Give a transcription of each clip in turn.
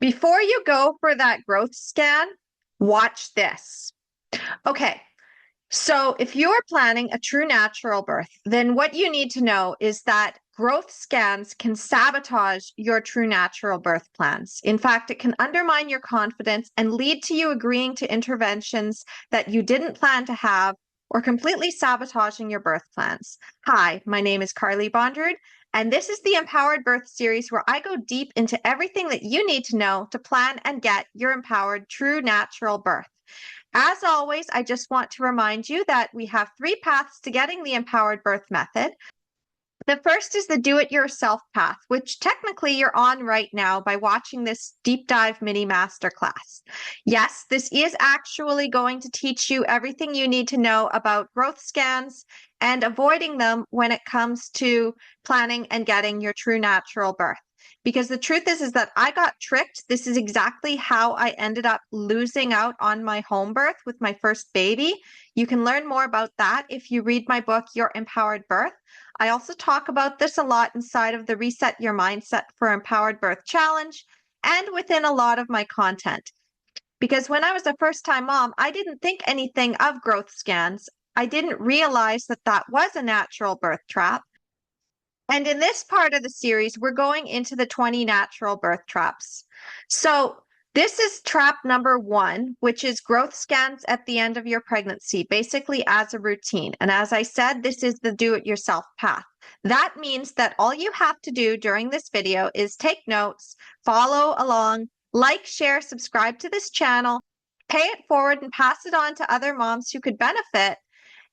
Before you go for that growth scan, watch this. Okay, so if you are planning a true natural birth, then what you need to know is that growth scans can sabotage your true natural birth plans. In fact, it can undermine your confidence and lead to you agreeing to interventions that you didn't plan to have or completely sabotaging your birth plans. Hi, my name is Carly Bonderud, and this is the Empowered Birth series where I go deep into everything that you need to know to plan and get your empowered true natural birth. As always, I just want to remind you that we have 3 paths to getting the empowered birth method. The first is the do-it-yourself path, which technically you're on right now by watching this deep dive mini masterclass. Yes, this is actually going to teach you everything you need to know about growth scans and avoiding them when it comes to planning and getting your true natural birth. Because the truth is that I got tricked. This is exactly how I ended up losing out on my home birth with my first baby. You can learn more about that if you read my book, Your Empowered Birth. I also talk about this a lot inside of the Reset Your Mindset for Empowered Birth Challenge and within a lot of my content. Because when I was a first-time mom, I didn't think anything of growth scans. I didn't realize that that was a natural birth trap. And in this part of the series, we're going into the 20 natural birth traps. So this is trap number 1, which is growth scans at the end of your pregnancy, basically as a routine. And as I said, this is the do-it-yourself path. That means that all you have to do during this video is take notes, follow along, like, share, subscribe to this channel, pay it forward and pass it on to other moms who could benefit,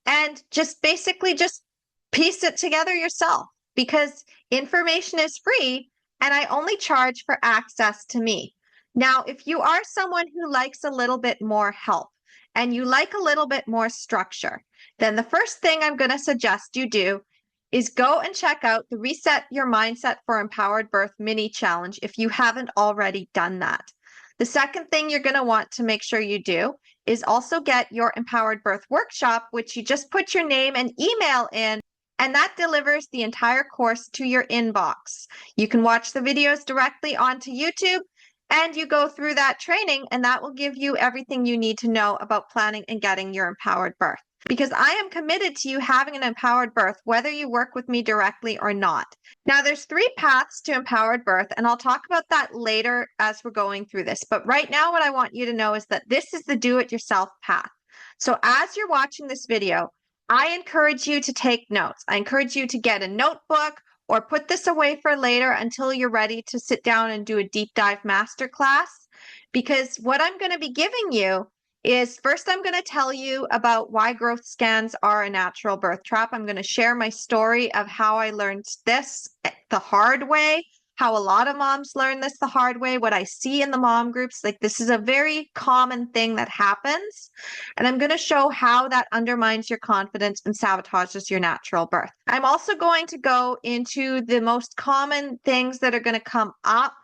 and just basically just piece it together yourself. Because information is free and I only charge for access to me. Now, if you are someone who likes a little bit more help and you like a little bit more structure, then the first thing I'm going to suggest you do is go and check out the Reset Your Mindset for Empowered Birth mini challenge if you haven't already done that. The second thing you're going to want to make sure you do is also get your Empowered Birth workshop, which you just put your name and email in, and that delivers the entire course to your inbox. You can watch the videos directly onto YouTube, and you go through that training, and that will give you everything you need to know about planning and getting your empowered birth. Because I am committed to you having an empowered birth, whether you work with me directly or not. Now, there's 3 paths to empowered birth, and I'll talk about that later as we're going through this. But right now, what I want you to know is that this is the do-it-yourself path. So as you're watching this video, I encourage you to take notes. I encourage you to get a notebook or put this away for later until you're ready to sit down and do a deep dive masterclass. Because what I'm going to be giving you is, first, I'm going to tell you about why growth scans are a natural birth trap. I'm going to share my story of how I learned this the hard way, how a lot of moms learn this the hard way, what I see in the mom groups. Like, this is a very common thing that happens. And I'm going to show how that undermines your confidence and sabotages your natural birth. I'm also going to go into the most common things that are going to come up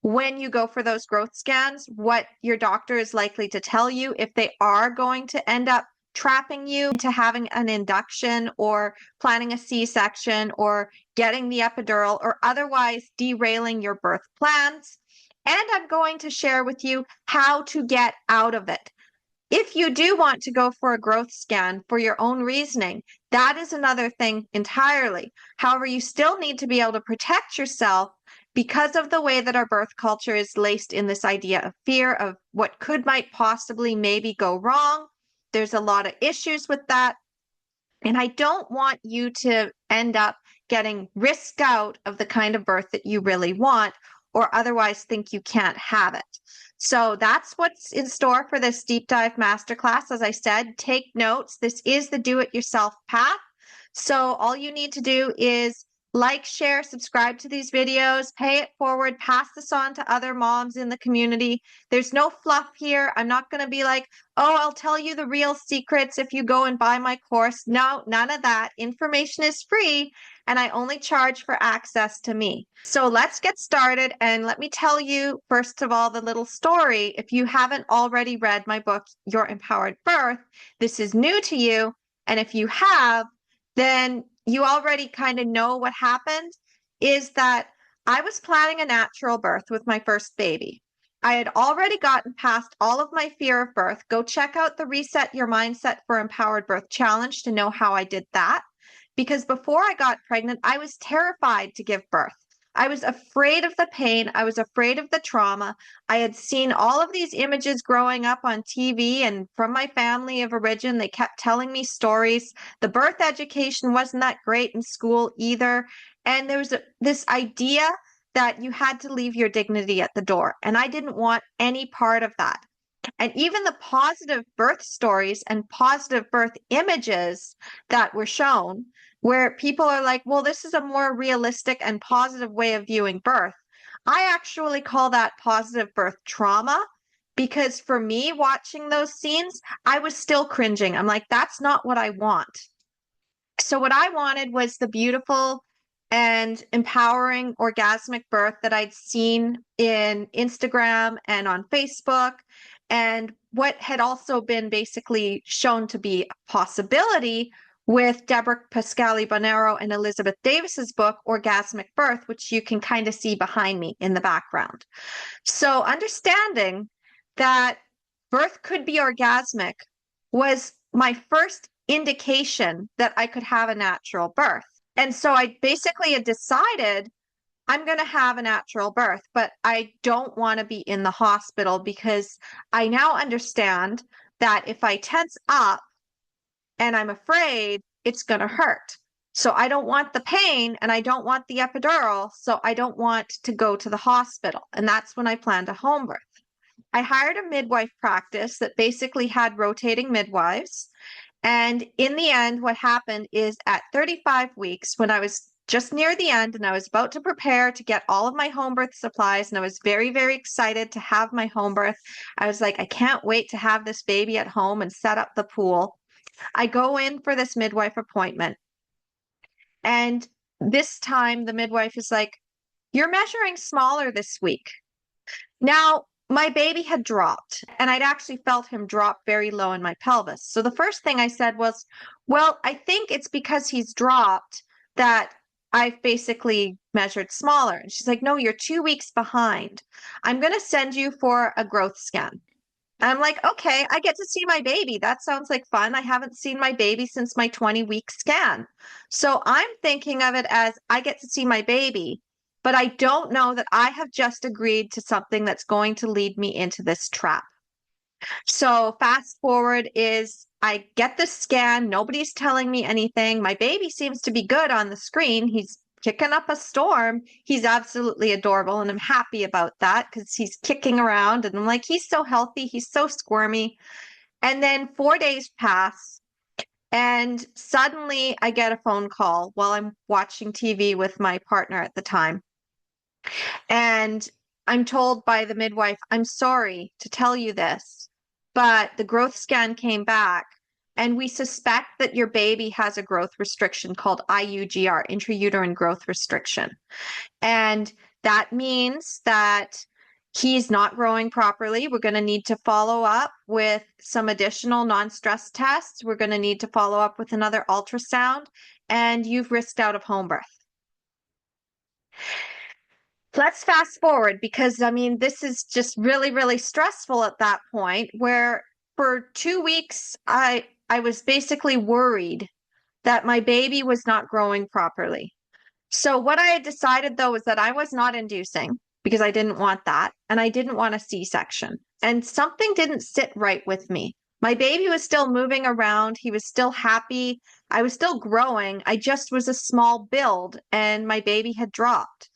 when you go for those growth scans, what your doctor is likely to tell you if they are going to end up trapping you into having an induction or planning a C-section or getting the epidural or otherwise derailing your birth plans. And I'm going to share with you how to get out of it. If you do want to go for a growth scan for your own reasoning, that is another thing entirely. However, you still need to be able to protect yourself because of the way that our birth culture is laced in this idea of fear of what might possibly maybe go wrong. There's a lot of issues with that. And I don't want you to end up getting risked out of the kind of birth that you really want or otherwise think you can't have it. So that's what's in store for this deep dive masterclass. As I said, take notes. This is the do-it-yourself path. So all you need to do is like, share, subscribe to these videos, pay it forward, pass this on to other moms in the community. There's no fluff here. I'm not going to be like, oh, I'll tell you the real secrets if you go and buy my course. No, none of that. Information is free, and I only charge for access to me. So let's get started, and let me tell you, first of all, the little story. If you haven't already read my book, Your Empowered Birth, this is new to you, and if you have, then you already kind of know what happened, is that I was planning a natural birth with my first baby. I had already gotten past all of my fear of birth. Go check out the Reset Your Mindset for Empowered Birth Challenge to know how I did that. Because before I got pregnant, I was terrified to give birth. I was afraid of the pain. I was afraid of the trauma. I had seen all of these images growing up on TV and from my family of origin. They kept telling me stories. The birth education wasn't that great in school either. And there was this idea that you had to leave your dignity at the door. And I didn't want any part of that. And even the positive birth stories and positive birth images that were shown, where people are like, well, this is a more realistic and positive way of viewing birth. I actually call that positive birth trauma, because for me, watching those scenes, I was still cringing. I'm like, that's not what I want. So what I wanted was the beautiful and empowering orgasmic birth that I'd seen in Instagram and on Facebook, and what had also been basically shown to be a possibility with Deborah Pascali-Bonero and Elizabeth Davis's book, Orgasmic Birth, which you can kind of see behind me in the background. So understanding that birth could be orgasmic was my first indication that I could have a natural birth. And so I basically had decided I'm going to have a natural birth, but I don't want to be in the hospital, because I now understand that if I tense up and I'm afraid, it's going to hurt. So I don't want the pain and I don't want the epidural. So I don't want to go to the hospital. And that's when I planned a home birth. I hired a midwife practice that basically had rotating midwives. And in the end, what happened is at 35 weeks, when I was just near the end and I was about to prepare to get all of my home birth supplies, and I was very, very excited to have my home birth. I was like, I can't wait to have this baby at home and set up the pool. I go in for this midwife appointment. And this time the midwife is like, you're measuring smaller this week. Now, my baby had dropped, and I'd actually felt him drop very low in my pelvis. So the first thing I said was, well, I think it's because he's dropped that I've basically measured smaller. And she's like, no, you're 2 weeks behind. I'm going to send you for a growth scan. And I'm like, okay, I get to see my baby. That sounds like fun. I haven't seen my baby since my 20-week scan. So I'm thinking of it as I get to see my baby, but I don't know that I have just agreed to something that's going to lead me into this trap. So fast forward is I get the scan. Nobody's telling me anything. My baby seems to be good on the screen. He's kicking up a storm. He's absolutely adorable. And I'm happy about that because he's kicking around. And I'm like, he's so healthy. He's so squirmy. And then 4 days pass. And suddenly I get a phone call while I'm watching TV with my partner at the time. And I'm told by the midwife, I'm sorry to tell you this, but the growth scan came back and we suspect that your baby has a growth restriction called IUGR, intrauterine growth restriction. And that means that he's not growing properly. We're going to need to follow up with some additional non-stress tests. We're going to need to follow up with another ultrasound, and you've risked out of home birth. Let's fast forward, because I mean, this is just really, really stressful at that point, where for 2 weeks, I was basically worried that my baby was not growing properly. So what I had decided though was that I was not inducing, because I didn't want that. And I didn't want a C-section. And something didn't sit right with me. My baby was still moving around. He was still happy. I was still growing. I just was a small build and my baby had dropped.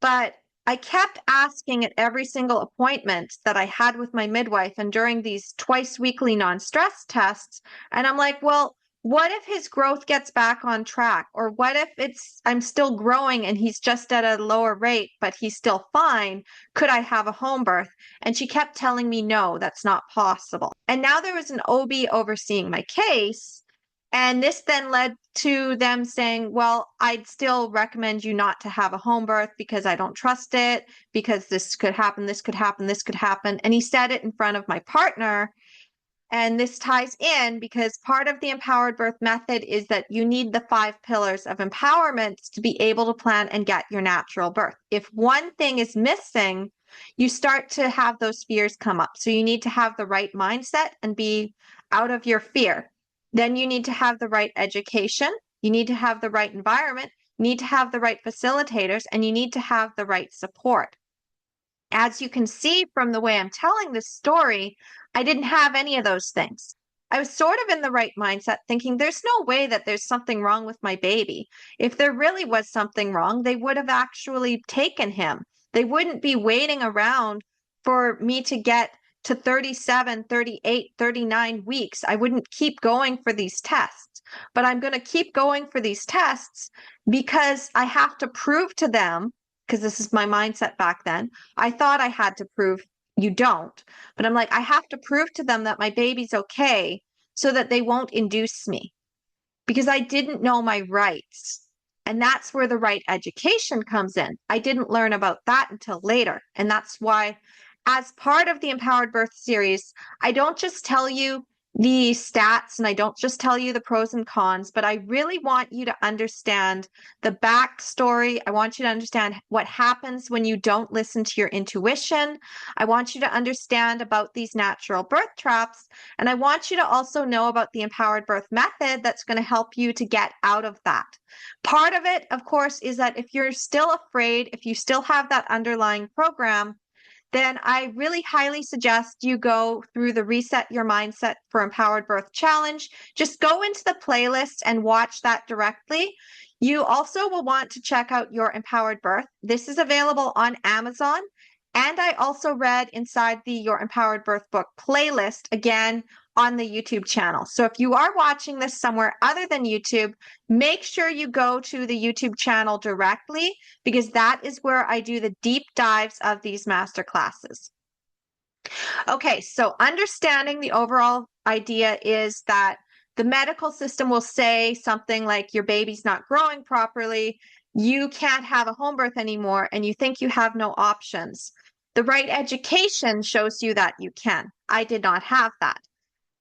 But I kept asking at every single appointment that I had with my midwife and during these twice weekly non-stress tests. And I'm like, well, what if his growth gets back on track? Or what if I'm still growing and he's just at a lower rate, but he's still fine? Could I have a home birth? And she kept telling me, no, that's not possible. And now there was an OB overseeing my case. And this then led to them saying, well, I'd still recommend you not to have a home birth because I don't trust it, because this could happen, this could happen, this could happen. And he said it in front of my partner. And this ties in because part of the empowered birth method is that you need the 5 pillars of empowerment to be able to plan and get your natural birth. If one thing is missing, you start to have those fears come up. So you need to have the right mindset and be out of your fear. Then you need to have the right education. You need to have the right environment. You need to have the right facilitators, and you need to have the right support. As you can see from the way I'm telling this story, I didn't have any of those things. I was sort of in the right mindset thinking there's no way that there's something wrong with my baby. If there really was something wrong, they would have actually taken him. They wouldn't be waiting around for me to get to 37, 38, 39 weeks. I wouldn't keep going for these tests, but I'm going to keep going for these tests because I have to prove to them, because this is my mindset back then. I thought I had to prove you don't, but I'm like, I have to prove to them that my baby's okay so that they won't induce me because I didn't know my rights. And that's where the right education comes in. I didn't learn about that until later. And that's why, as part of the Empowered Birth series, I don't just tell you the stats and I don't just tell you the pros and cons, but I really want you to understand the backstory. I want you to understand what happens when you don't listen to your intuition. I want you to understand about these natural birth traps. And I want you to also know about the empowered birth method that's going to help you to get out of that. Part of it, of course, is that if you're still afraid, if you still have that underlying program, then I really highly suggest you go through the Reset Your Mindset for Empowered Birth Challenge. Just go into the playlist and watch that directly. You also will want to check out Your Empowered Birth. This is available on Amazon. And I also read inside the Your Empowered Birth book playlist, again, on the YouTube channel. So if you are watching this somewhere other than YouTube, make sure you go to the YouTube channel directly because that is where I do the deep dives of these master classes. Okay, so understanding the overall idea is that the medical system will say something like your baby's not growing properly, you can't have a home birth anymore, and you think you have no options. The right education shows you that you can. I did not have that.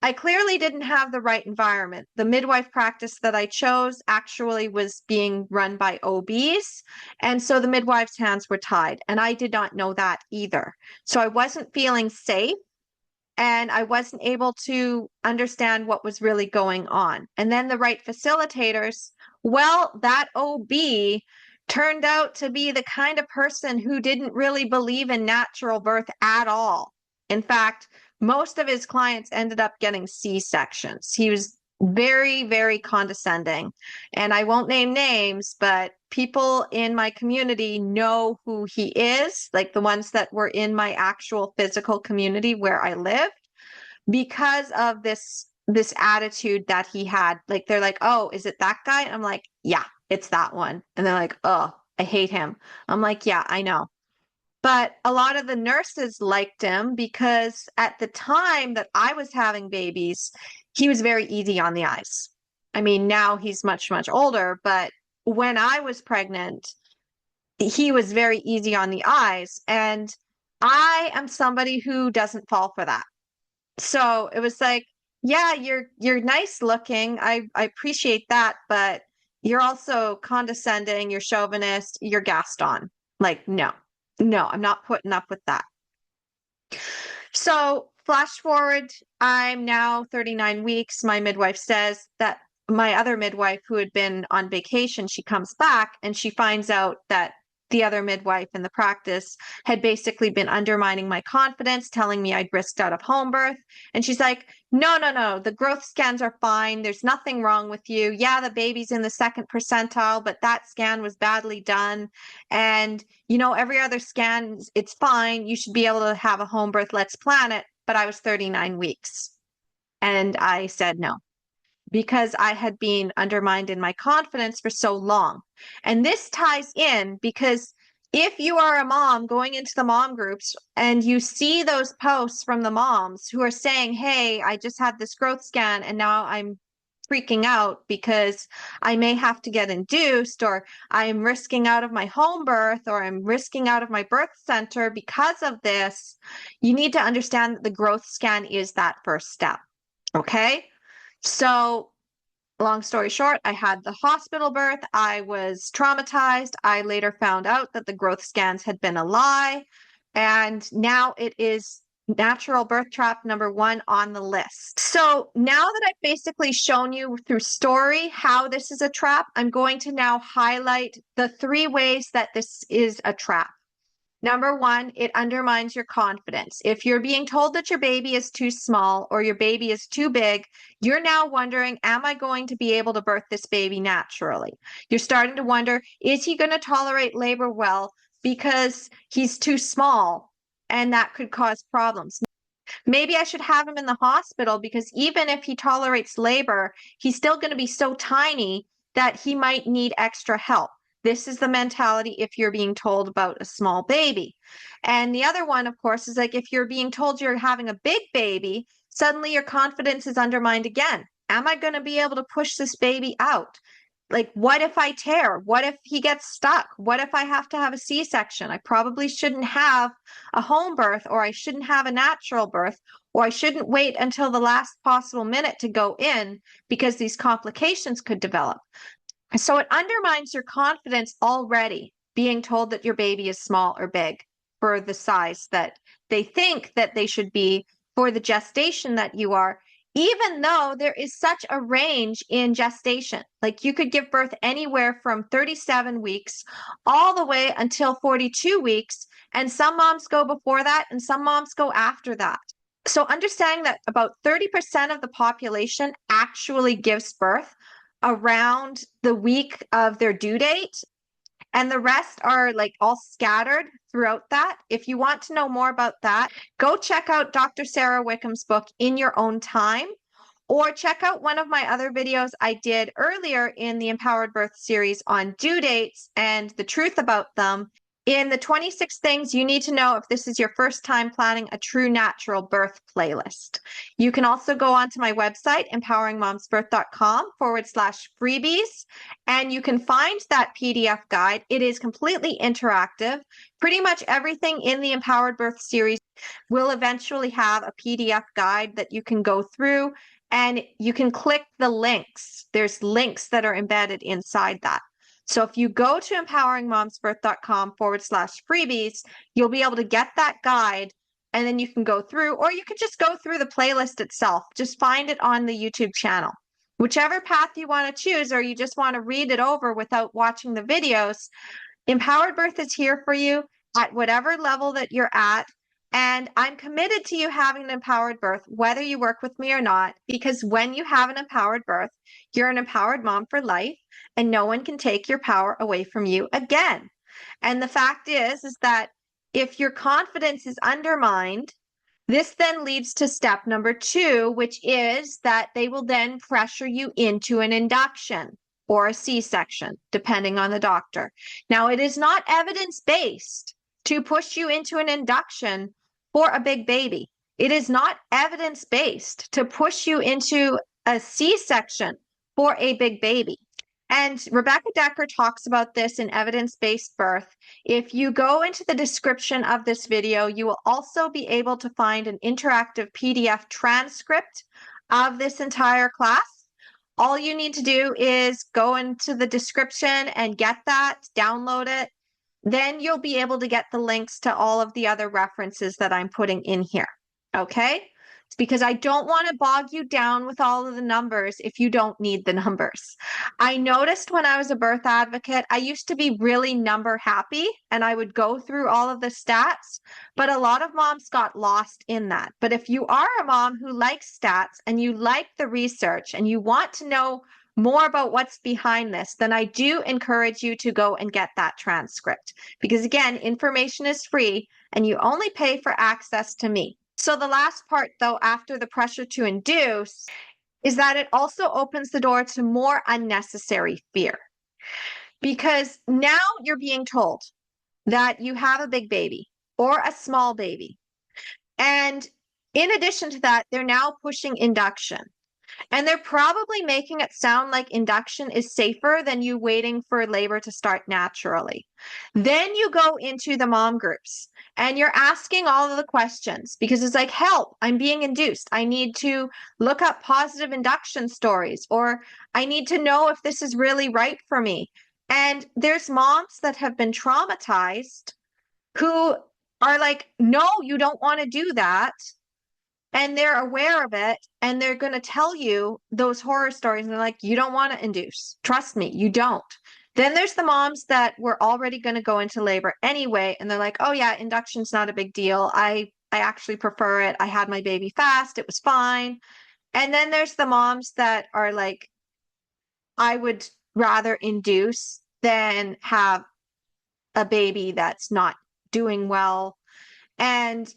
I clearly didn't have the right environment. The midwife practice that I chose actually was being run by OBs. And so the midwife's hands were tied. And I did not know that either. So I wasn't feeling safe and I wasn't able to understand what was really going on. And then the right facilitators, well, that OB turned out to be the kind of person who didn't really believe in natural birth at all. In fact, most of his clients ended up getting C-sections. He was very, very condescending. And I won't name names, but people in my community know who he is, like the ones that were in my actual physical community where I lived, because of this attitude that he had. Like, they're like, oh, is it that guy? And I'm like, yeah, it's that one. And they're like, oh, I hate him. I'm like, yeah, I know. But a lot of the nurses liked him because at the time that I was having babies, he was very easy on the eyes. I mean, now he's much, much older, but when I was pregnant, he was very easy on the eyes. And I am somebody who doesn't fall for that. So it was like, yeah, you're nice looking. I appreciate that, but you're also condescending, you're chauvinist, you're Gaston. Like, no, I'm not putting up with that. So flash forward, I'm now 39 weeks. My midwife says that my other midwife who had been on vacation, she comes back and she finds out that the other midwife in the practice had basically been undermining my confidence, telling me I'd risked out of home birth. And she's like, no, the growth scans are fine. There's nothing wrong with you. Yeah, the baby's in the second percentile, but that scan was badly done. And, every other scan, it's fine. You should be able to have a home birth. Let's plan it. But I was 39 weeks. And I said no, because I had been undermined in my confidence for so long. And this ties in because if you are a mom going into the mom groups and you see those posts from the moms who are saying, hey, I just had this growth scan and now I'm freaking out because I may have to get induced, or I'm risking out of my home birth, or I'm risking out of my birth center because of this, you need to understand that the growth scan is that first step. Okay? So long story short, I had the hospital birth. I was traumatized. I later found out that the growth scans had been a lie. And now it is natural birth trap number 1 on the list. So now that I've basically shown you through story how this is a trap, I'm going to now highlight the 3 ways that this is a trap. Number 1, it undermines your confidence. If you're being told that your baby is too small or your baby is too big, you're now wondering, am I going to be able to birth this baby naturally? You're starting to wonder, is he going to tolerate labor well because he's too small and that could cause problems? Maybe I should have him in the hospital because even if he tolerates labor, he's still going to be so tiny that he might need extra help. This is the mentality if you're being told about a small baby. And the other one, of course, is like if you're being told you're having a big baby, suddenly your confidence is undermined again. Am I going to be able to push this baby out? Like, what if I tear? What if he gets stuck? What if I have to have a C-section? I probably shouldn't have a home birth, or I shouldn't have a natural birth, or I shouldn't wait until the last possible minute to go in because these complications could develop. So it undermines your confidence already, being told that your baby is small or big for the size that they think that they should be for the gestation that you are, even though there is such a range in gestation. Like you could give birth anywhere from 37 weeks all the way until 42 weeks. And some moms go before that and some moms go after that. So understanding that about 30% of the population actually gives birth around the week of their due date, and the rest are like all scattered throughout that. If you want to know more about that, go check out Dr. Sarah Wickham's book, In Your Own Time, or check out one of my other videos I did earlier in the Empowered Birth series on due dates and the truth about them, in the 26 things you need to know if this is your first time planning a true natural birth playlist. You can also go onto my website, empoweringmomsbirth.com/freebies, and you can find that PDF guide. It is completely interactive. Pretty much everything in the Empowered Birth series will eventually have a PDF guide that you can go through, and you can click the links. There's links that are embedded inside that. So if you go to empoweringmomsbirth.com/freebies, you'll be able to get that guide, and then you can go through, or you could just go through the playlist itself. Just find it on the YouTube channel. Whichever path you want to choose, or you just want to read it over without watching the videos, Empowered Birth is here for you at whatever level that you're at. And I'm committed to you having an empowered birth, whether you work with me or not, because when you have an empowered birth, you're an empowered mom for life, and no one can take your power away from you again. And the fact is that if your confidence is undermined, this then leads to step number 2, which is that they will then pressure you into an induction or a C-section, depending on the doctor. Now, it is not evidence-based to push you into an induction for a big baby. It is not evidence-based to push you into a C-section for a big baby. And Rebecca Decker talks about this in Evidence-Based Birth. If you go into the description of this video, you will also be able to find an interactive PDF transcript of this entire class. All you need to do is go into the description and get that, download it. Then you'll be able to get the links to all of the other references that I'm putting in here, okay? It's because I don't want to bog you down with all of the numbers if you don't need the numbers. I noticed when I was a birth advocate, I used to be really number happy, and I would go through all of the stats, but a lot of moms got lost in that. But if you are a mom who likes stats and you like the research and you want to know more about what's behind this, then I do encourage you to go and get that transcript. Because again, information is free and you only pay for access to me. So the last part, though, after the pressure to induce, is that it also opens the door to more unnecessary fear. Because now you're being told that you have a big baby or a small baby. And in addition to that, they're now pushing induction. And they're probably making it sound like induction is safer than you waiting for labor to start naturally. Then you go into the mom groups and you're asking all of the questions because it's like, help, I'm being induced. I need to look up positive induction stories, or I need to know if this is really right for me. And there's moms that have been traumatized who are like, no, you don't want to do that. And they're aware of it, and they're going to tell you those horror stories. And they're like, you don't want to induce. Trust me, you don't. Then there's the moms that were already going to go into labor anyway. And they're like, oh yeah, induction's not a big deal. I actually prefer it. I had my baby fast. It was fine. And then there's the moms that are like, I would rather induce than have a baby that's not doing well. And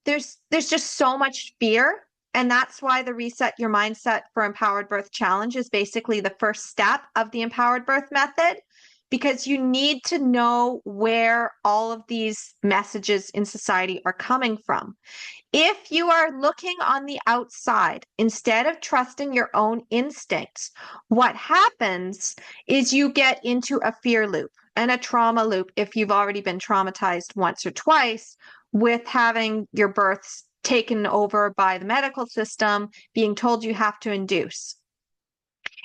there's just so much fear. And that's why the Reset Your Mindset for Empowered Birth Challenge is basically the first step of the Empowered Birth Method, because you need to know where all of these messages in society are coming from. If you are looking on the outside instead of trusting your own instincts, what happens is you get into a fear loop and a trauma loop if you've already been traumatized once or twice with having your births taken over by the medical system, being told you have to induce.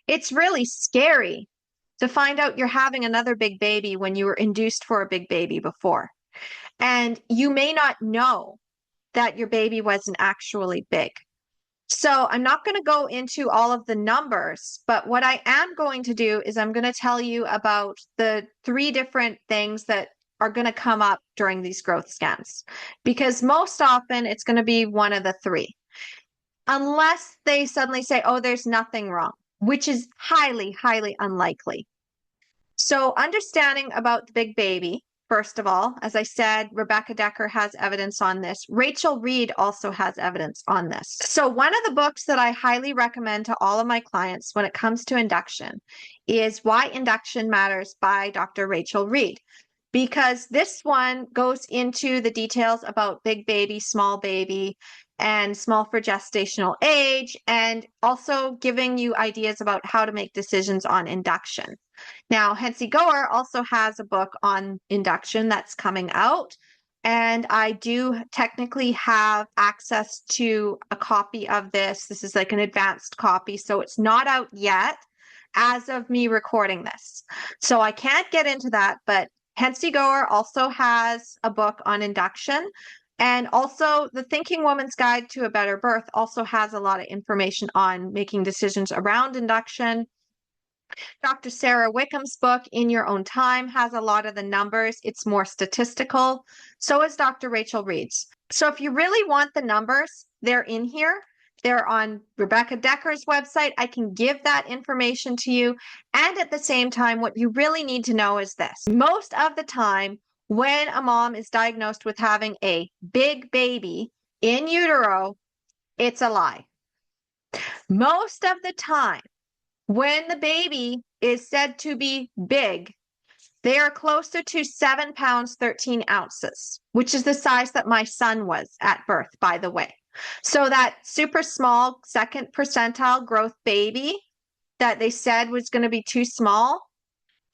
It's really scary to find out you're having another big baby when you were induced for a big baby before. And you may not know that your baby wasn't actually big. So I'm not going to go into all of the numbers, but what I am going to do is I'm going to tell you about the 3 different things that are going to come up during these growth scans, because most often it's going to be one of the 3, unless they suddenly say, oh, there's nothing wrong, which is highly, highly unlikely. So understanding about the big baby, first of all, as I said, Rebecca Decker has evidence on this. Rachel Reed also has evidence on this. So one of the books that I highly recommend to all of my clients when it comes to induction is Why Induction Matters by Dr. Rachel Reed, because this one goes into the details about big baby, small baby, and small for gestational age, and also giving you ideas about how to make decisions on induction. Now, Hensi Goer also has a book on induction that's coming out, and I do technically have access to a copy of this. This is like an advanced copy, so it's not out yet as of me recording this. So I can't get into that, but Hensi Goer also has a book on induction. And also the Thinking Woman's Guide to a Better Birth also has a lot of information on making decisions around induction. Dr. Sarah Wickham's book, In Your Own Time, has a lot of the numbers. It's more statistical. So is Dr. Rachel Reed's. So if you really want the numbers, they're in here. They're on Rebecca Decker's website. I can give that information to you. And at the same time, what you really need to know is this. Most of the time, when a mom is diagnosed with having a big baby in utero, it's a lie. Most of the time, when the baby is said to be big, they are closer to 7 pounds, 13 ounces, which is the size that my son was at birth, by the way. So that super small 2nd percentile growth baby that they said was going to be too small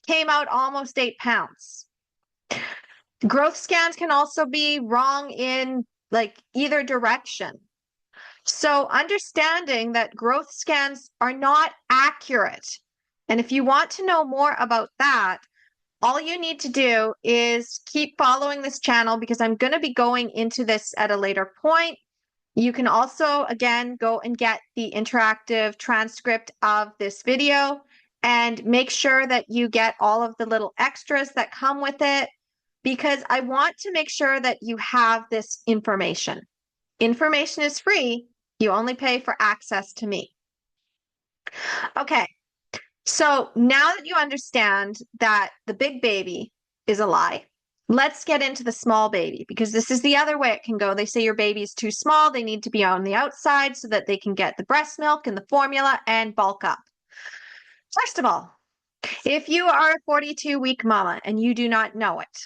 came out almost 8 pounds. Growth scans can also be wrong in like either direction. So understanding that growth scans are not accurate. And if you want to know more about that, all you need to do is keep following this channel, because I'm going to be going into this at a later point. You can also, again, go and get the interactive transcript of this video and make sure that you get all of the little extras that come with it, because I want to make sure that you have this information. Information is free. You only pay for access to me. Okay, so now that you understand that the big baby is a lie, let's get into the small baby, because this is the other way it can go. They say your baby is too small. They need to be on the outside so that they can get the breast milk and the formula and bulk up. First of all, if you are a 42-week mama and you do not know it,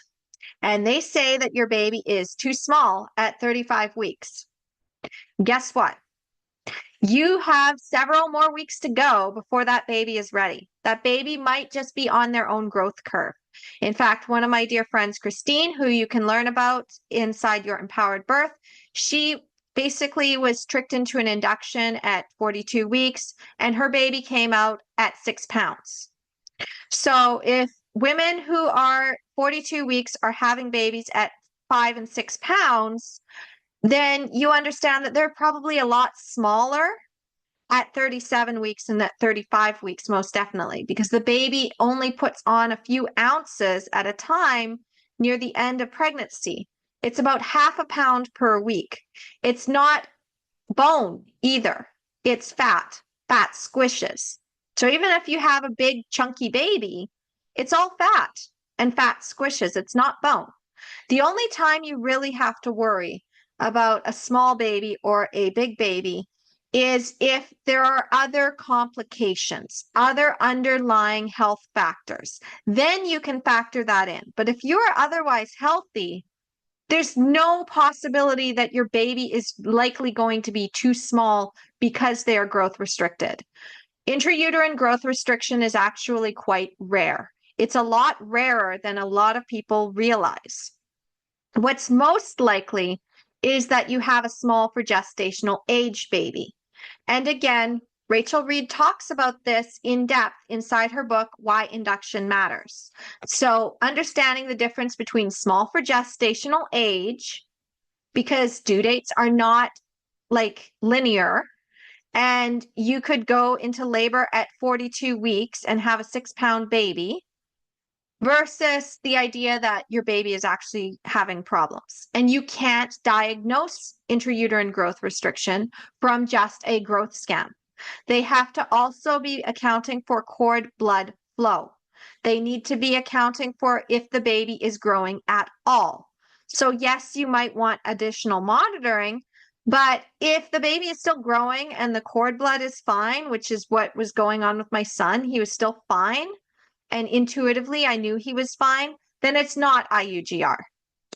and they say that your baby is too small at 35 weeks, guess what? You have several more weeks to go before that baby is ready. That baby might just be on their own growth curve. In fact, one of my dear friends, Christine, who you can learn about inside Your Empowered Birth, she basically was tricked into an induction at 42 weeks, and her baby came out at 6 pounds. So if women who are 42 weeks are having babies at 5 and 6 pounds, then you understand that they're probably a lot smaller at 37 weeks and at 35 weeks, most definitely, because the baby only puts on a few ounces at a time near the end of pregnancy. It's about half a pound per week. It's not bone either. It's fat. Fat squishes. So even if you have a big chunky baby, it's all fat and fat squishes. It's not bone. The only time you really have to worry about a small baby or a big baby is if there are other complications, other underlying health factors. Then you can factor that in. But if you're otherwise healthy, there's no possibility that your baby is likely going to be too small because they are growth restricted. Intrauterine growth restriction is actually quite rare. It's a lot rarer than a lot of people realize. What's most likely is that you have a small for gestational age baby. And again, Rachel Reed talks about this in depth inside her book, Why Induction Matters. So understanding the difference between small for gestational age, because due dates are not like linear, and you could go into labor at 42 weeks and have a 6-pound baby, versus the idea that your baby is actually having problems. And you can't diagnose intrauterine growth restriction from just a growth scan. They have to also be accounting for cord blood flow. They need to be accounting for if the baby is growing at all. So yes, you might want additional monitoring, but if the baby is still growing and the cord blood is fine, which is what was going on with my son, he was still fine, and intuitively I knew he was fine, then it's not IUGR.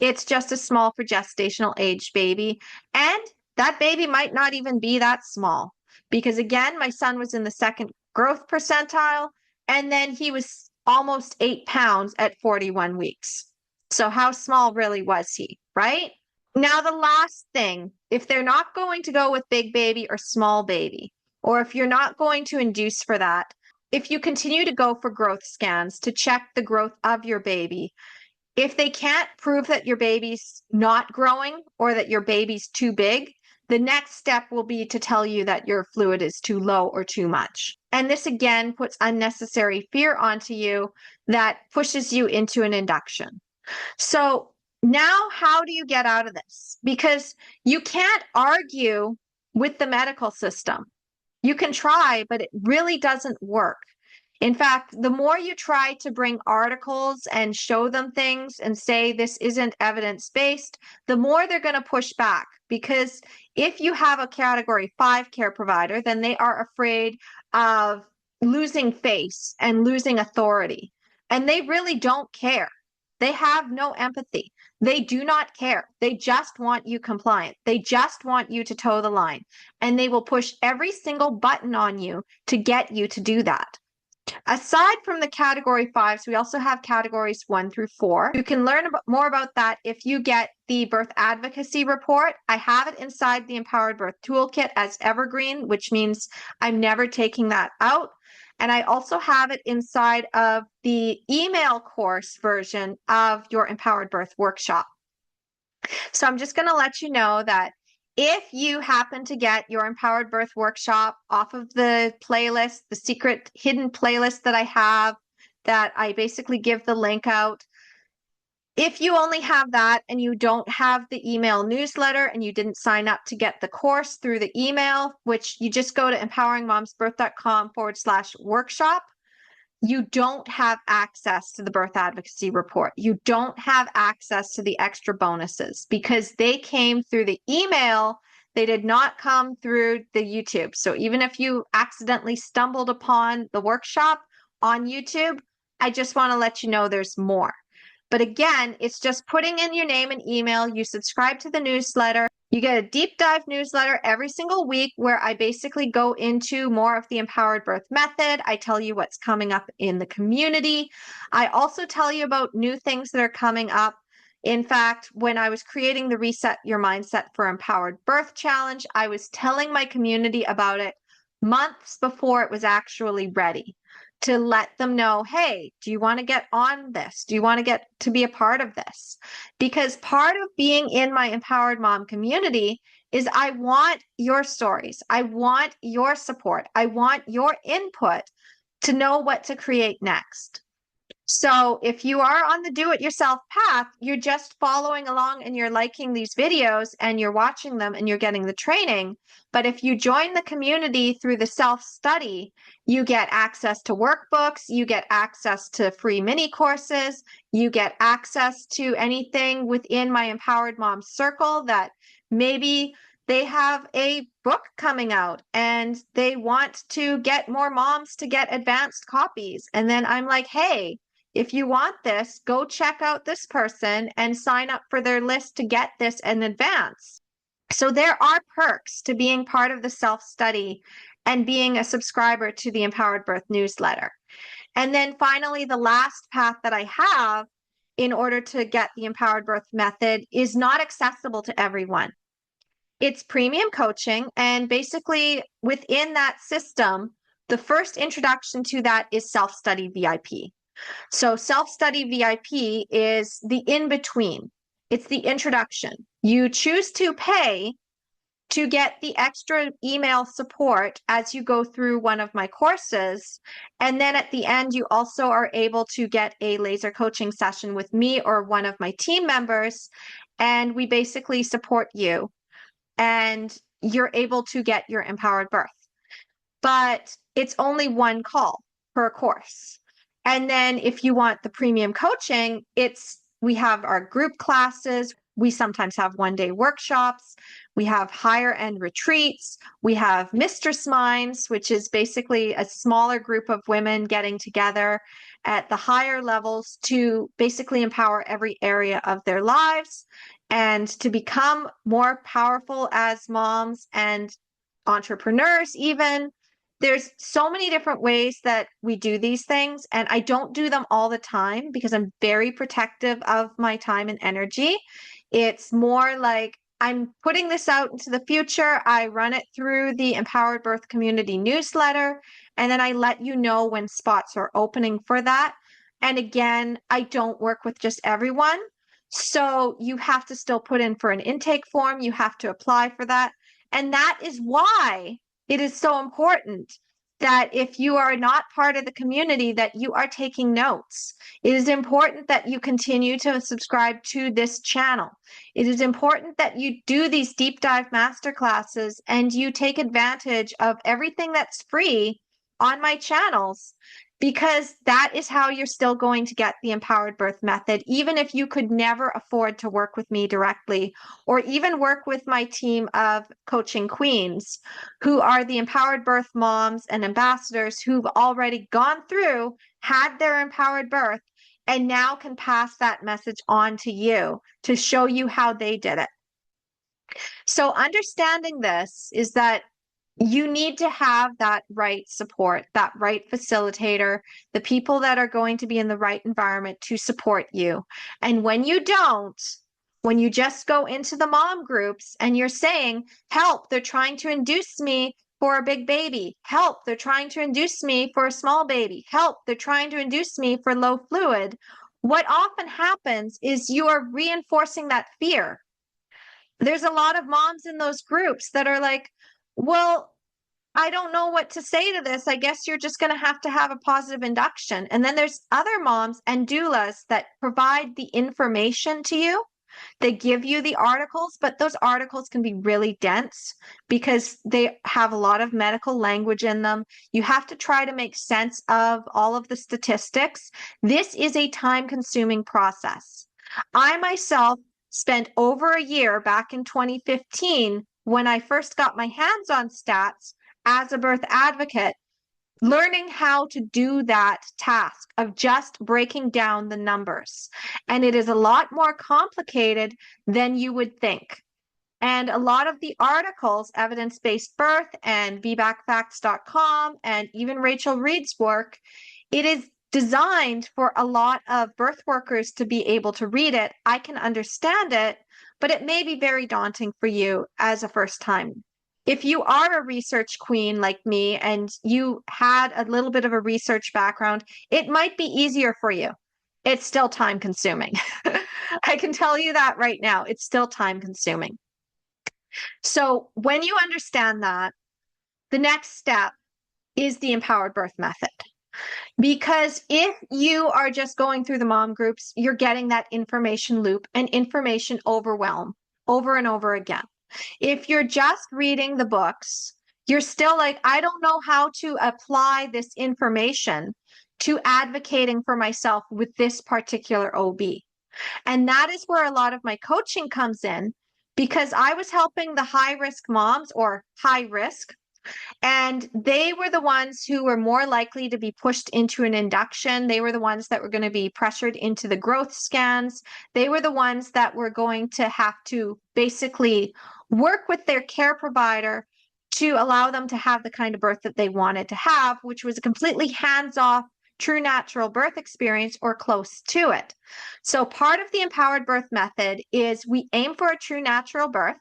It's just a small for gestational age baby. And that baby might not even be that small. Because again, my son was in the second growth percentile, and then he was almost 8 pounds at 41 weeks. So how small really was he, right? Now, the last thing, if they're not going to go with big baby or small baby, or if you're not going to induce for that, if you continue to go for growth scans to check the growth of your baby, if they can't prove that your baby's not growing or that your baby's too big, the next step will be to tell you that your fluid is too low or too much. And this again puts unnecessary fear onto you that pushes you into an induction. So now how do you get out of this? Because you can't argue with the medical system. You can try, but it really doesn't work. In fact, the more you try to bring articles and show them things and say this isn't evidence-based, the more they're going to push back. Because if you have a category 5 care provider, then they are afraid of losing face and losing authority. And they really don't care. They have no empathy. They do not care. They just want you compliant. They just want you to toe the line. And they will push every single button on you to get you to do that. Aside from the category 5s, we also have categories 1 through 4. You can learn more about that if you get the birth advocacy report. I have it inside the Empowered Birth Toolkit as evergreen, which means I'm never taking that out. And I also have it inside of the email course version of your Empowered Birth workshop. So I'm just going to let you know that if you happen to get your Empowered Birth workshop off of the playlist, the secret hidden playlist that I have, that I basically give the link out, if you only have that and you don't have the email newsletter and you didn't sign up to get the course through the email, which you just go to empoweringmomsbirth.com/workshop, you don't have access to the birth advocacy report. You don't have access to the extra bonuses because they came through the email. They did not come through the YouTube. So even if you accidentally stumbled upon the workshop on YouTube, I just want to let you know there's more. But again, it's just putting in your name and email. You subscribe to the newsletter. You get a deep dive newsletter every single week where I basically go into more of the Empowered Birth method. I tell you what's coming up in the community. I also tell you about new things that are coming up. In fact, when I was creating the Reset Your Mindset for Empowered Birth Challenge, I was telling my community about it months before it was actually ready. to let them know, hey, do you want to get on this? Do you want to get to be a part of this? Because part of being in my Empowered Mom community is I want your stories. I want your support. I want your input to know what to create next. So if you are on the do-it-yourself path, you're just following along and you're liking these videos and you're watching them and you're getting the training. But if you join the community through the self-study, you get access to workbooks, you get access to free mini courses, you get access to anything within my Empowered Mom circle that maybe they have a book coming out and they want to get more moms to get advanced copies. And then I'm like, hey, if you want this, go check out this person and sign up for their list to get this in advance. So there are perks to being part of the self-study and being a subscriber to the Empowered Birth newsletter. And then finally, the last path that I have in order to get the Empowered Birth method is not accessible to everyone. It's premium coaching, and basically within that system, the first introduction to that is self-study VIP. So self-study VIP is the in-between. It's the introduction. You choose to pay to get the extra email support as you go through one of my courses. And then at the end, you also are able to get a laser coaching session with me or one of my team members. And we basically support you and you're able to get your empowered birth. But it's only one call per course. And then if you want the premium coaching, we have our group classes. We sometimes have one-day workshops. We have higher end retreats. We have Mistress Minds, which is basically a smaller group of women getting together at the higher levels to basically empower every area of their lives and to become more powerful as moms and entrepreneurs even. There's so many different ways that we do these things, and I don't do them all the time because I'm very protective of my time and energy. It's more like I'm putting this out into the future. I run it through the Empowered Birth Community newsletter, and then I let you know when spots are opening for that. And again, I don't work with just everyone. So you have to still put in for an intake form. You have to apply for that. And that is why it is so important that if you are not part of the community, that you are taking notes. It is important that you continue to subscribe to this channel. It is important that you do these deep dive masterclasses and you take advantage of everything that's free on my channels, because that is how you're still going to get the Empowered Birth method, even if you could never afford to work with me directly, or even work with my team of coaching queens, who are the Empowered Birth moms and ambassadors who've already gone through, had their empowered birth, and now can pass that message on to you to show you how they did it. So understanding this is that you need to have that right support, that right facilitator, the people that are going to be in the right environment to support you. And when you don't, when you just go into the mom groups and you're saying, help, they're trying to induce me for a big baby. Help, they're trying to induce me for a small baby. Help, they're trying to induce me for low fluid. What often happens is you are reinforcing that fear. There's a lot of moms in those groups that are like, well, I don't know what to say to this. I guess you're just going to have a positive induction. And then there's other moms and doulas that provide the information to you. They give you the articles, but those articles can be really dense because they have a lot of medical language in them. You have to try to make sense of all of the statistics. This is a time-consuming process. I myself spent over a year back in 2015 when I first got my hands on stats as a birth advocate, learning how to do that task of just breaking down the numbers. And it is a lot more complicated than you would think. And a lot of the articles, Evidence-Based Birth and VBACFacts.com, and even Rachel Reed's work, it is designed for a lot of birth workers to be able to read it. I can understand it, but it may be very daunting for you as a first-time If you are a research queen like me and you had a little bit of a research background, it might be easier for you. It's still time consuming. I can tell you that right now. It's still time consuming. So when you understand that, the next step is the empowered birth method. Because if you are just going through the mom groups, you're getting that information loop and information overwhelm over and over again. If you're just reading the books, you're still like, I don't know how to apply this information to advocating for myself with this particular OB. And that is where a lot of my coaching comes in, because I was helping the high risk moms or high risk, and they were the ones who were more likely to be pushed into an induction. They were the ones that were going to be pressured into the growth scans. They were the ones that were going to have to basically work with their care provider to allow them to have the kind of birth that they wanted to have, which was a completely hands-off, true natural birth experience or close to it. So part of the empowered birth method is we aim for a true natural birth,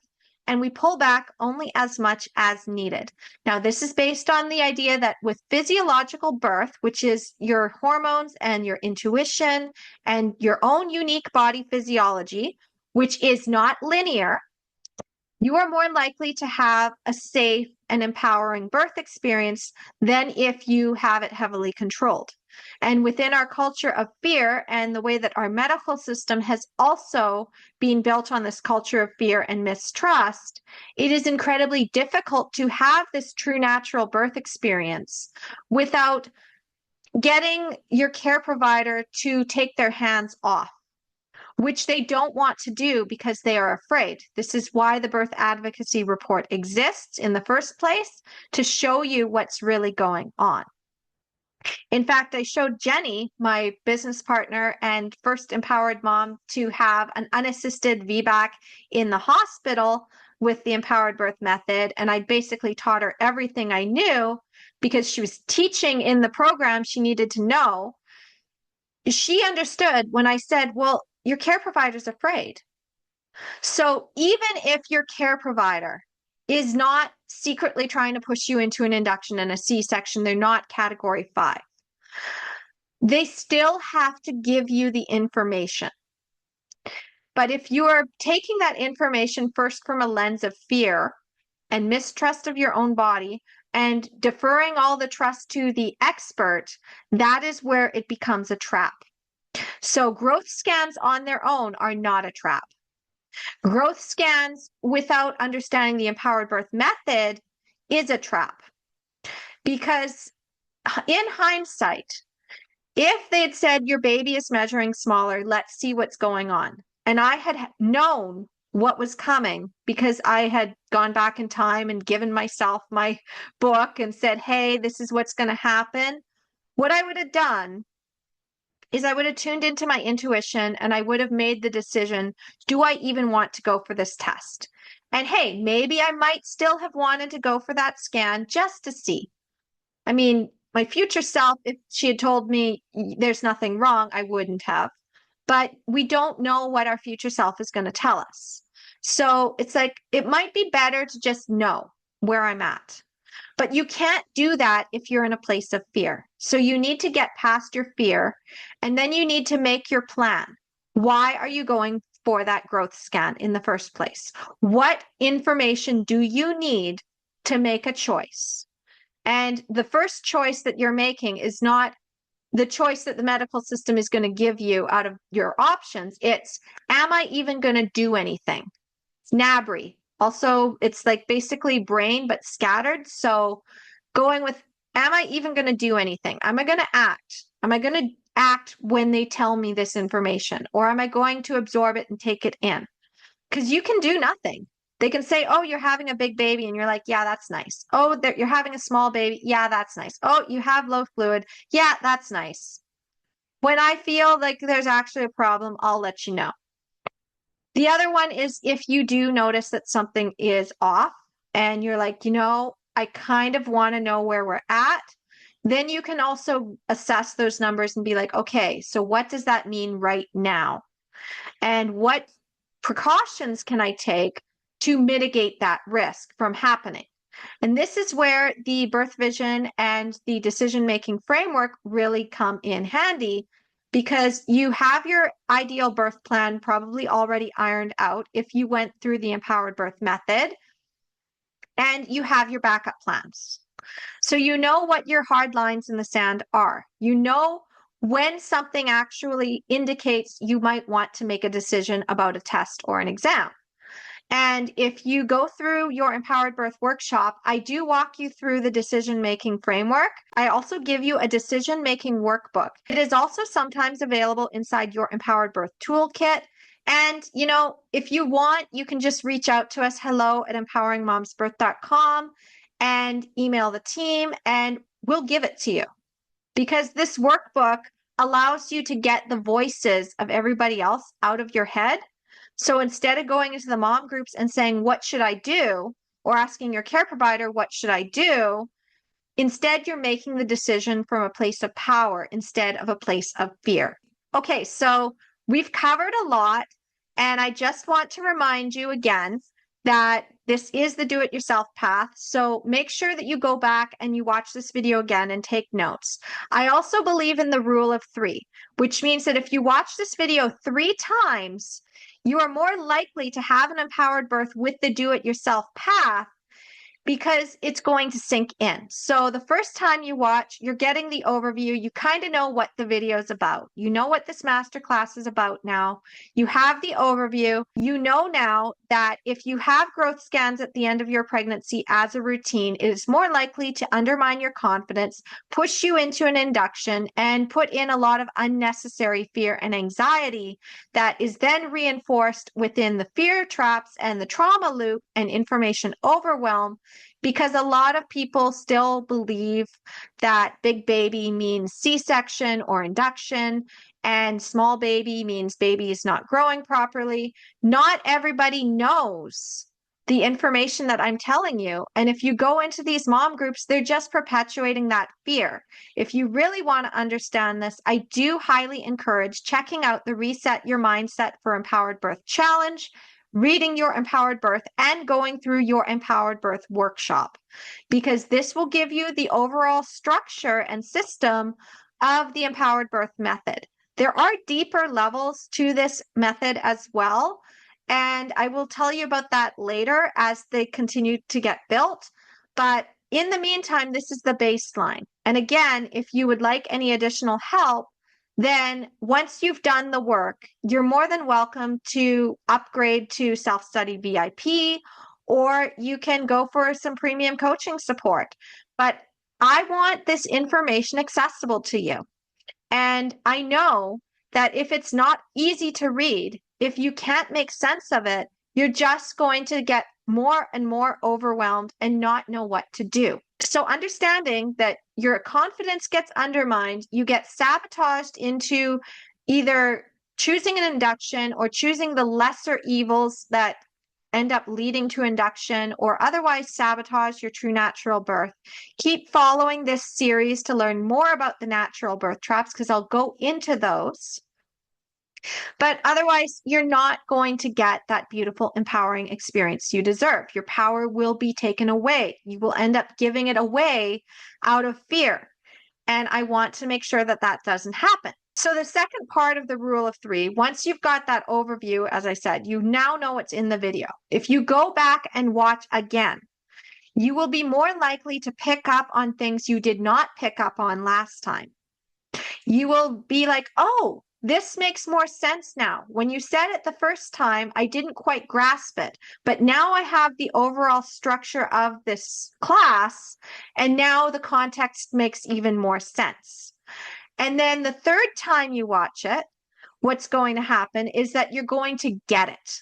and we pull back only as much as needed. Now, this is based on the idea that with physiological birth, which is your hormones and your intuition and your own unique body physiology, which is not linear, you are more likely to have a safe and empowering birth experience than if you have it heavily controlled. And within our culture of fear and the way that our medical system has also been built on this culture of fear and mistrust, it is incredibly difficult to have this true natural birth experience without getting your care provider to take their hands off, which they don't want to do because they are afraid. This is why the birth advocacy report exists in the first place, to show you what's really going on. In fact, I showed Jenny, my business partner and first empowered mom to have an unassisted VBAC in the hospital with the empowered birth method. And I basically taught her everything I knew because she was teaching in the program she needed to know. She understood when I said, well, your care provider's afraid. So even if your care provider is not secretly trying to push you into an induction and a C-section, they're not category 5. They still have to give you the information. But if you're taking that information first from a lens of fear and mistrust of your own body and deferring all the trust to the expert, that is where it becomes a trap. So growth scans on their own are not a trap. Growth scans without understanding the empowered birth method is a trap. Because in hindsight, if they had said your baby is measuring smaller, let's see what's going on, and I had known what was coming because I had gone back in time and given myself my book and said, hey, this is what's going to happen, what I would have done is I would have tuned into my intuition and I would have made the decision, do I even want to go for this test? And hey, maybe I might still have wanted to go for that scan just to see. I mean, my future self, if she had told me there's nothing wrong, I wouldn't have. But we don't know what our future self is going to tell us. So it's like, it might be better to just know where I'm at. But you can't do that if you're in a place of fear. So you need to get past your fear, and then you need to make your plan. Why are you going for that growth scan in the first place? What information do you need to make a choice? And the first choice that you're making is not the choice that the medical system is going to give you out of your options. It's, am I even going to do anything? It's NABRI. Also, it's like basically brain, but scattered. So going with, am I even going to do anything? Am I going to act? Am I going to act when they tell me this information? Or am I going to absorb it and take it in? Because you can do nothing. They can say, oh, you're having a big baby. And you're like, yeah, that's nice. Oh, you're having a small baby. Yeah, that's nice. Oh, you have low fluid. Yeah, that's nice. When I feel like there's actually a problem, I'll let you know. The other one is if you do notice that something is off and you're like, I kind of want to know where we're at, then you can also assess those numbers and be like, okay, so what does that mean right now? And what precautions can I take to mitigate that risk from happening? And this is where the birth vision and the decision-making framework really come in handy, because you have your ideal birth plan probably already ironed out if you went through the empowered birth method, and you have your backup plans. So you know what your hard lines in the sand are. You know when something actually indicates you might want to make a decision about a test or an exam. And if you go through your Empowered Birth workshop, I do walk you through the decision-making framework. I also give you a decision-making workbook. It is also sometimes available inside your Empowered Birth toolkit. And, you know, if you want, you can just reach out to us, hello@empoweringmomsbirth.com, and email the team, and we'll give it to you. Because this workbook allows you to get the voices of everybody else out of your head. So instead of going into the mom groups and saying, what should I do? Or asking your care provider, what should I do? Instead, you're making the decision from a place of power instead of a place of fear. Okay, so we've covered a lot, and I just want to remind you again that this is the do-it-yourself path. So make sure that you go back and you watch this video again and take notes. I also believe in the rule of 3, which means that if you watch this video 3 times, you are more likely to have an empowered birth with the do-it-yourself path, because it's going to sink in. So the first time you watch, you're getting the overview. You kind of know what the video is about. You know what this masterclass is about now. You have the overview. You know now that if you have growth scans at the end of your pregnancy as a routine, it is more likely to undermine your confidence, push you into an induction, and put in a lot of unnecessary fear and anxiety that is then reinforced within the fear traps and the trauma loop and information overwhelm. Because a lot of people still believe that big baby means C-section or induction, and small baby means baby is not growing properly. Not everybody knows the information that I'm telling you. And if you go into these mom groups, they're just perpetuating that fear. If you really want to understand this, I do highly encourage checking out the Reset Your Mindset for Empowered Birth Challenge, reading your Empowered Birth, and going through your Empowered Birth workshop, because this will give you the overall structure and system of the Empowered Birth method. There are deeper levels to this method as well, and I will tell you about that later as they continue to get built. But in the meantime, this is the baseline. And again, if you would like any additional help, then once you've done the work, you're more than welcome to upgrade to self-study VIP, or you can go for some premium coaching support. But I want this information accessible to you. And I know that if it's not easy to read, if you can't make sense of it, you're just going to get more and more overwhelmed and not know what to do. So understanding that your confidence gets undermined, you get sabotaged into either choosing an induction or choosing the lesser evils that end up leading to induction, or otherwise sabotage your true natural birth. Keep following this series to learn more about the natural birth traps, because I'll go into those. But otherwise, you're not going to get that beautiful, empowering experience you deserve. Your power will be taken away. You will end up giving it away out of fear. And I want to make sure that that doesn't happen. So the second part of the rule of 3, once you've got that overview, as I said, you now know what's in the video. If you go back and watch again, you will be more likely to pick up on things you did not pick up on last time. You will be like, oh, this makes more sense now. When you said it the first time, I didn't quite grasp it, but now I have the overall structure of this class, and now the context makes even more sense. And then the third time you watch it, what's going to happen is that you're going to get it.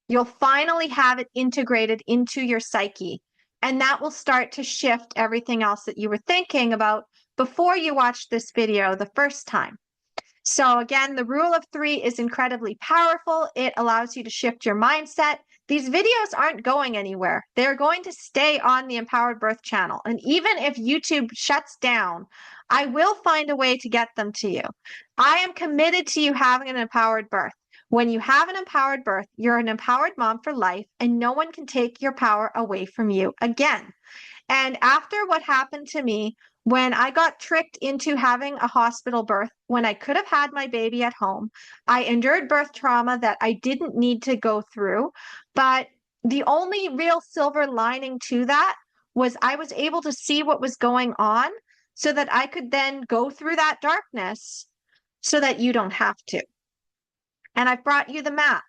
You'll finally have it integrated into your psyche, and that will start to shift everything else that you were thinking about before you watched this video the first time. So again, the rule of 3 is incredibly powerful. It allows you to shift your mindset. These videos aren't going anywhere. They're going to stay on the Empowered Birth channel. And even if YouTube shuts down, I will find a way to get them to you. I am committed to you having an empowered birth. When you have an empowered birth, you're an empowered mom for life, and no one can take your power away from you again. And after what happened to me, when I got tricked into having a hospital birth, when I could have had my baby at home, I endured birth trauma that I didn't need to go through. But the only real silver lining to that was I was able to see what was going on so that I could then go through that darkness so that you don't have to. And I've brought you the map.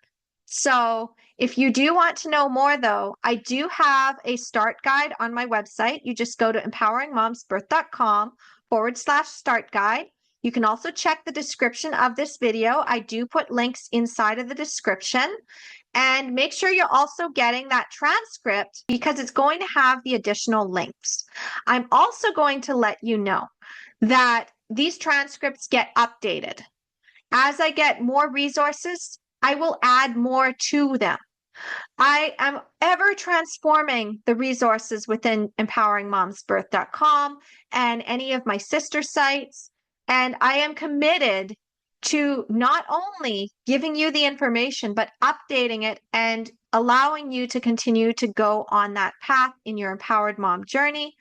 So if you do want to know more, though, I do have a start guide on my website. You just go to empoweringmomsbirth.com/start guide. You can also check the description of this video. I do put links inside of the description. And make sure you're also getting that transcript because it's going to have the additional links. I'm also going to let you know that these transcripts get updated. As I get more resources, I will add more to them. I am ever transforming the resources within empoweringmomsbirth.com and any of my sister sites. And I am committed to not only giving you the information, but updating it and allowing you to continue to go on that path in your empowered mom journey,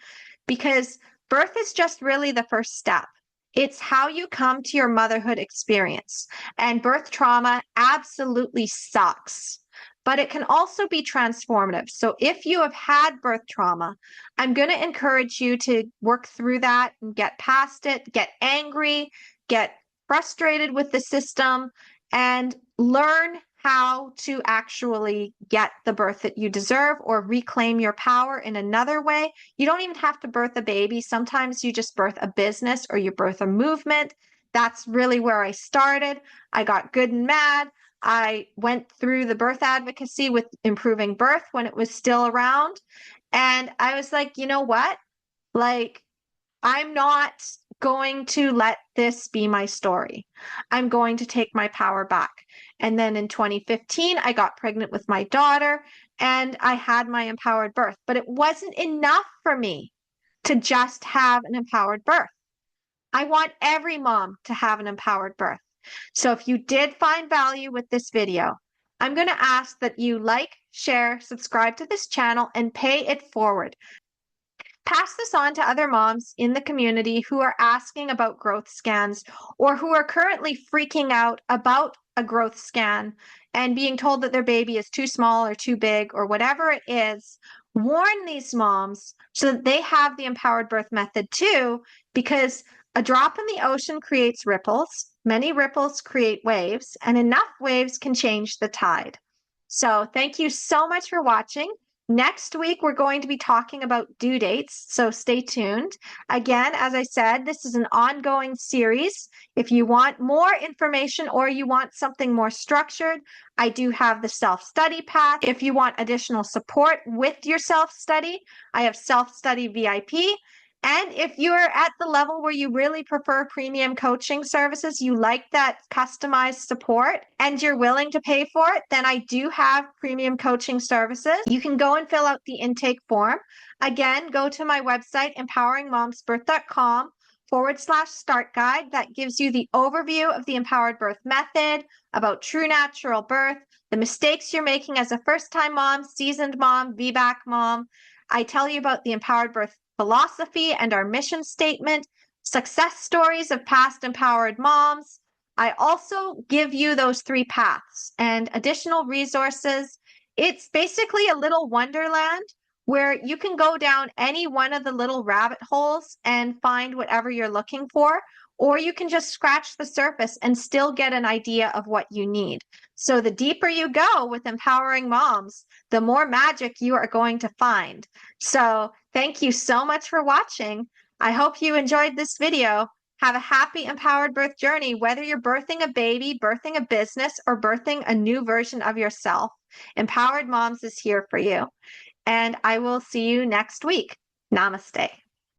because birth is just really the first step. It's how you come to your motherhood experience. And birth trauma absolutely sucks, but it can also be transformative. So if you have had birth trauma, I'm going to encourage you to work through that and get past it, get angry, get frustrated with the system, and learn how to actually get the birth that you deserve or reclaim your power in another way. You don't even have to birth a baby. Sometimes you just birth a business or you birth a movement. That's really where I started. I got good and mad. I went through the birth advocacy with Improving Birth when it was still around. And I was like, you know what? Like, I'm not going to let this be my story. I'm going to take my power back. And then in 2015, I got pregnant with my daughter and I had my empowered birth. But it wasn't enough for me to just have an empowered birth. I want every mom to have an empowered birth. So if you did find value with this video, I'm going to ask that you like, share, subscribe to this channel, and pay it forward. Pass this on to other moms in the community who are asking about growth scans or who are currently freaking out about a growth scan and being told that their baby is too small or too big or whatever it is. Warn these moms so that they have the empowered birth method too, because a drop in the ocean creates ripples. Many ripples create waves, and enough waves can change the tide. So thank you so much for watching. Next week, we're going to be talking about due dates, so stay tuned. Again, as I said, this is an ongoing series. If you want more information or you want something more structured, I do have the self-study path. If you want additional support with your self-study, I have self-study VIP. And if you're at the level where you really prefer premium coaching services, you like that customized support, and you're willing to pay for it, then I do have premium coaching services. You can go and fill out the intake form. Again, go to my website, empoweringmomsbirth.com/start guide. That gives you the overview of the empowered birth method, about true natural birth, the mistakes you're making as a first-time mom, seasoned mom, VBAC mom. I tell you about the empowered birth philosophy and our mission statement, success stories of past empowered moms. I also give you those 3 paths and additional resources. It's basically a little wonderland where you can go down any one of the little rabbit holes and find whatever you're looking for, or you can just scratch the surface and still get an idea of what you need. So the deeper you go with empowering moms, the more magic you are going to find. So thank you so much for watching. I hope you enjoyed this video. Have a happy empowered birth journey, whether you're birthing a baby, birthing a business, or birthing a new version of yourself. Empowered Moms is here for you. And I will see you next week. Namaste.